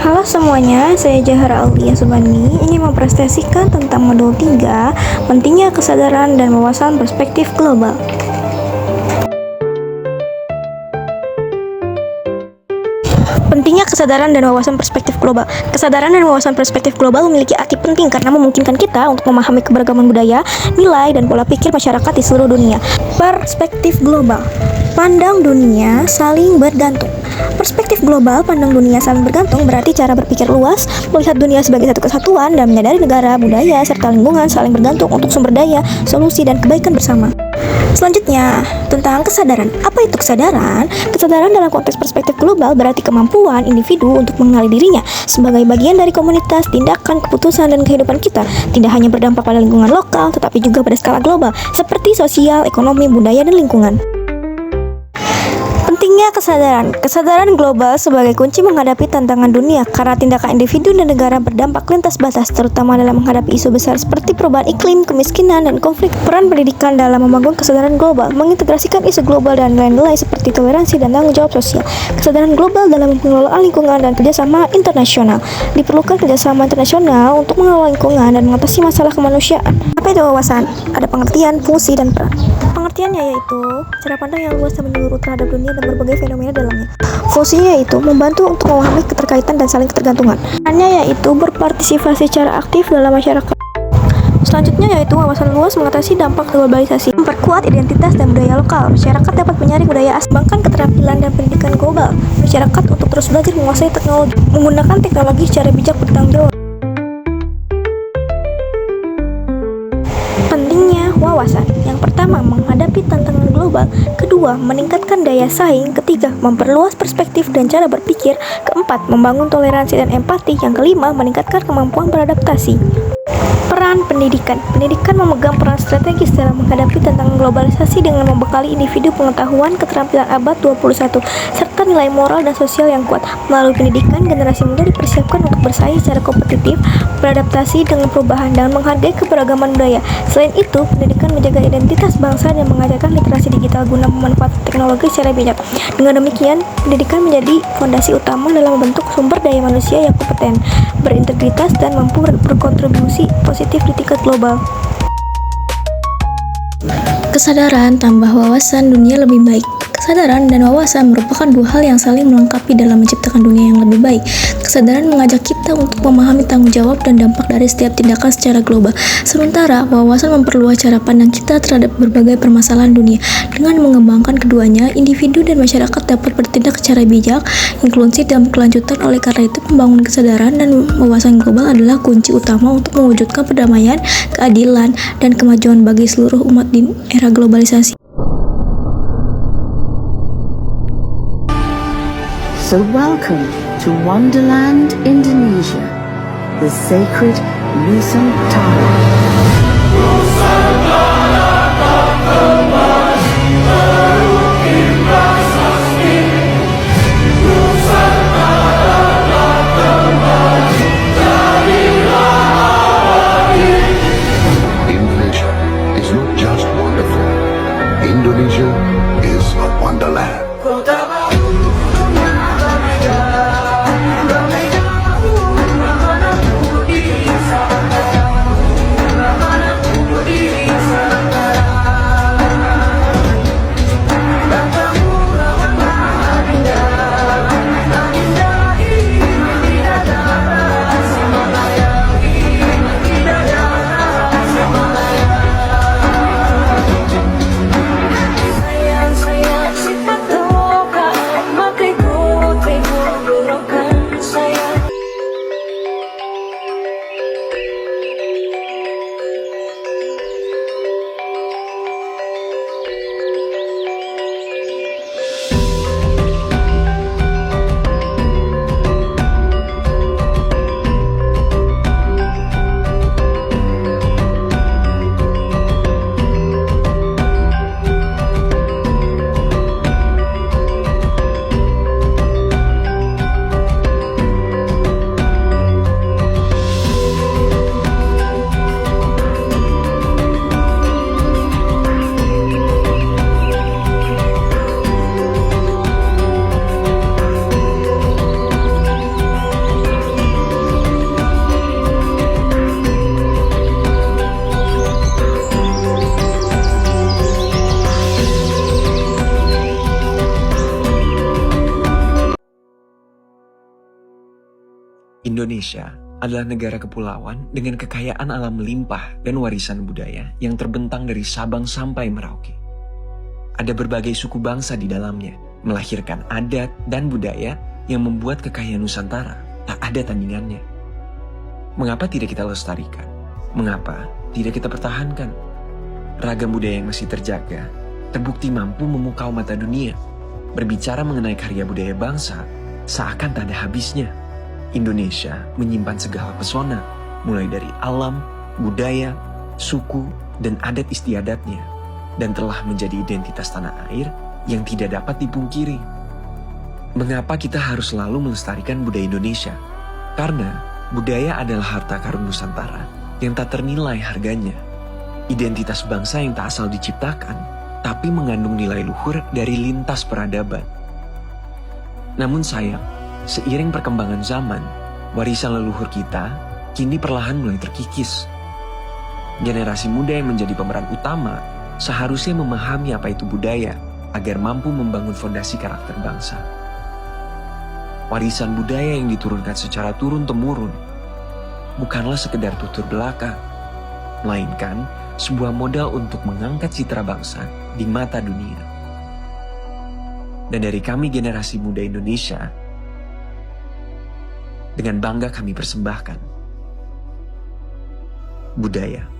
Halo semuanya, saya Jahara Aulia Subandi ingin mempresentasikan tentang modul 3, pentingnya kesadaran dan wawasan perspektif global. Pentingnya kesadaran dan wawasan perspektif global. Kesadaran dan wawasan perspektif global memiliki arti penting karena memungkinkan kita untuk memahami keberagaman budaya, nilai, dan pola pikir masyarakat di seluruh dunia. Perspektif global. Pandang dunia saling bergantung. Perspektif global, pandang dunia saling bergantung berarti cara berpikir luas, melihat dunia sebagai satu kesatuan, dan menyadari negara, budaya, serta lingkungan saling bergantung untuk sumber daya, solusi, dan kebaikan bersama. Selanjutnya, tentang kesadaran. Apa itu kesadaran? Kesadaran dalam konteks perspektif global berarti kemampuan individu untuk mengenali dirinya sebagai bagian dari komunitas, tindakan, keputusan, dan kehidupan kita. Tidak hanya berdampak pada lingkungan lokal, tetapi juga pada skala global, seperti sosial, ekonomi, budaya, dan lingkungan. Pentingnya kesadaran global sebagai kunci menghadapi tantangan dunia karena tindakan individu dan negara berdampak lintas batas, terutama dalam menghadapi isu besar seperti perubahan iklim, kemiskinan, dan konflik. Peran pendidikan dalam membangun kesadaran global, mengintegrasikan isu global dan nilai-nilai seperti toleransi dan tanggung jawab sosial. Kesadaran global dalam pengelolaan lingkungan dan kerjasama internasional. Diperlukan kerjasama internasional untuk mengelola lingkungan dan mengatasi masalah kemanusiaan. Apa itu wawasan? Ada pengertian, fungsi, dan peran. Pengertiannya yaitu cara pandang yang luas dan menyeluruh terhadap dunia dan berbagai fenomena dalamnya. Fungsinya yaitu membantu untuk memahami keterkaitan dan saling ketergantungan. Perannya yaitu berpartisipasi secara aktif dalam masyarakat. Selanjutnya yaitu wawasan luas mengatasi dampak globalisasi, memperkuat identitas dan budaya lokal. Masyarakat dapat menyaring budaya asing, mengembangkan keterampilan dan pendidikan global. Masyarakat untuk terus belajar menguasai teknologi, menggunakan teknologi secara bijak bertanggung jawab. Pentingnya wawasan. Yang pertama, menghadapi tantangan global. Kedua, meningkatkan daya saing. Ketiga, memperluas perspektif dan cara berpikir. Keempat, membangun toleransi dan empati. Yang kelima, meningkatkan kemampuan beradaptasi. Peran pendidikan. Pendidikan memegang peran strategis dalam menghadapi tantangan globalisasi dengan membekali individu pengetahuan, keterampilan abad 21, serta nilai moral dan sosial yang kuat. Melalui pendidikan, generasi muda dipersiapkan untuk bersaing secara kompetitif, beradaptasi dengan perubahan, dan menghargai keberagaman budaya. Selain itu, pendidikan menjaga identitas bangsa dan mengajarkan literasi digital guna memanfaatkan teknologi secara bijak. Dengan demikian, pendidikan menjadi fondasi utama dalam membentuk sumber daya manusia yang kompeten, berintegritas, dan mampu berkontribusi positif di tingkat global. Kesadaran tambah wawasan dunia lebih baik. Kesadaran dan wawasan merupakan dua hal yang saling melengkapi dalam menciptakan dunia yang lebih baik. Kesadaran mengajak kita untuk memahami tanggung jawab dan dampak dari setiap tindakan secara global. Sementara, wawasan memperluas cara pandang kita terhadap berbagai permasalahan dunia. Dengan mengembangkan keduanya, individu dan masyarakat dapat bertindak secara bijak, inklusif, dan berkelanjutan. Oleh karena itu, membangun kesadaran dan wawasan global adalah kunci utama untuk mewujudkan perdamaian, keadilan, dan kemajuan bagi seluruh umat di era globalisasi. So welcome to Wonderland, Indonesia, the sacred Nusantara. Indonesia is not just wonderful. Indonesia is a wonderland. Indonesia adalah negara kepulauan dengan kekayaan alam melimpah dan warisan budaya yang terbentang dari Sabang sampai Merauke. Ada berbagai suku bangsa di dalamnya, melahirkan adat dan budaya yang membuat kekayaan Nusantara tak ada tandingannya. Mengapa tidak kita lestarikan? Mengapa tidak kita pertahankan? Ragam budaya yang masih terjaga, terbukti mampu memukau mata dunia. Berbicara mengenai karya budaya bangsa, seakan tak ada habisnya. Indonesia menyimpan segala pesona, mulai dari alam, budaya, suku, dan adat istiadatnya, dan telah menjadi identitas tanah air yang tidak dapat dipungkiri. Mengapa kita harus selalu melestarikan budaya Indonesia? Karena budaya adalah harta karun Nusantara yang tak ternilai harganya. Identitas bangsa yang tak asal diciptakan, tapi mengandung nilai luhur dari lintas peradaban. Namun sayang, seiring perkembangan zaman, warisan leluhur kita kini perlahan mulai terkikis. Generasi muda yang menjadi pemeran utama seharusnya memahami apa itu budaya agar mampu membangun fondasi karakter bangsa. Warisan budaya yang diturunkan secara turun-temurun bukanlah sekedar tutur belaka, melainkan sebuah modal untuk mengangkat citra bangsa di mata dunia. Dan dari kami generasi muda Indonesia, dengan bangga kami persembahkan budaya.